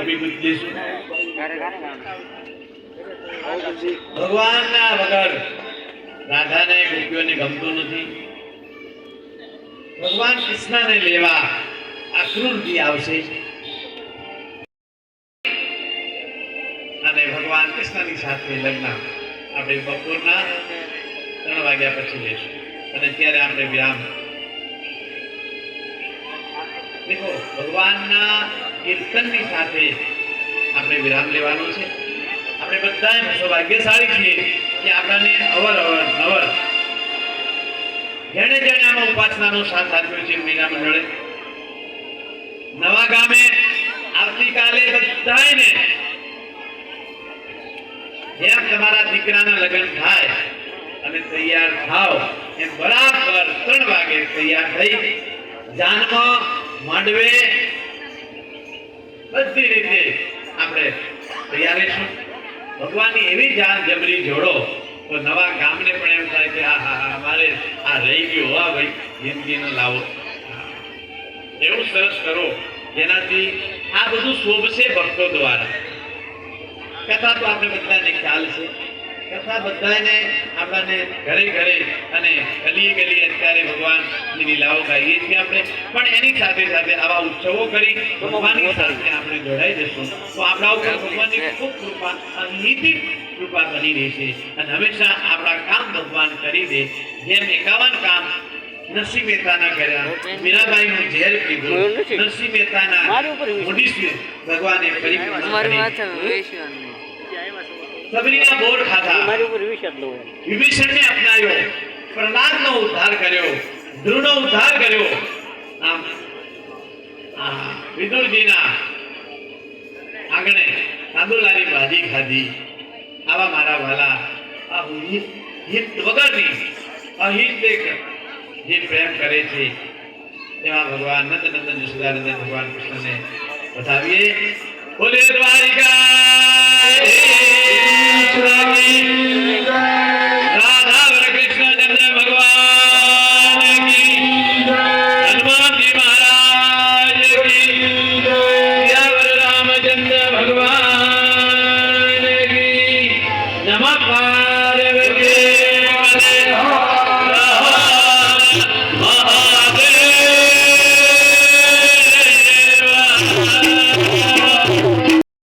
ડૂબી ગુજ દેશું. ભગવાનના વગર રાધાને ગોપીઓને ગમતું નથી. ભગવાન કૃષ્ણને લેવા આ ક્રૂરજી આવશે અને ભગવાન કૃષ્ણની સાથે લગ્ન આપણે બપોરના 3 વાગ્યા પછી લેશું અને ત્યારે આપણે વિરામ. દેખો ભગવાનના કીર્તનની સાથે આપણે વિરામ લેવાનો છે. આપણે બધા સૌભાગ્યશાળી છીએ કે આપણને અવર જેણે આમાં ઉપાસનાનો સાથ આપ્યો છે મીરા મંડળે. નવા ગામે આવતીકાલે બધાને જેમ તમારા દીકરાના લગ્ન થાય અને તૈયાર થાવ એમ બરાબર 3 વાગે તૈયાર થઈ જાનમાં માંડવે બધી રીતે આપણે તૈયાર રહીશું. ભગવાનની એવી જાન જબરી જોડો તો નવા ગામને પણ એમ થાય કે અમારે આ રહી ગયો હા ભાઈ જિંદગીનો લાવો. એવું સરસ કરો જેનાથી આ બધું શોભશે ભક્તો દ્વારા. કથા તો આપણે બધાને ખ્યાલ છે. કથા બધાને આપણને ઘરે ઘરે અને ગલીએ અત્યારે ભગવાનની લીલાઓ ગાઈએ છીએ આપણે. પણ એની સાથે સાથે આવા ઉત્સવો કરી ભગવાનની સાથે આપણે જોડાઈ જશું તો આપણા ઉપર ભગવાનની ખૂબ કૃપા અનહિતિક કૃપા બની રહેશે અને હંમેશા આપણા કામ ભગવાન કરી દે. જેમ 51 કામ નરસિંહ મહેતાના કર્યા, મીરાબાઈનું ઝેર પીધું, નરસિંહ મહેતાના મોઢી ભગવાને પરિક્રમા કરી, સબરીના બોર ખાધા, વિભીષણને અપનાવ્યો, પ્રહલાદનો ઉદ્ધાર કર્યો, ધ્રુવનો ઉદ્ધાર કર્યો. આમ વિદુરજીના આંગણે કાંદુલાની ભાજી ખાધી. આવા મારા વાલા આ હિત વગરની અહિત જે પ્રેમ કરે છે એવા ભગવાન નંદનંદન જશોદાનંદન ભગવાન કૃષ્ણને બતાવીએ. બોલે દ્વારિકા રાધા કૃષ્ણ ચંદ્ર ભગવાન કી, હનુમાનજી મહારાજ કી, યાવર રામચંદ્ર ભગવાન કી. નમઃ પાર્વતી પતે.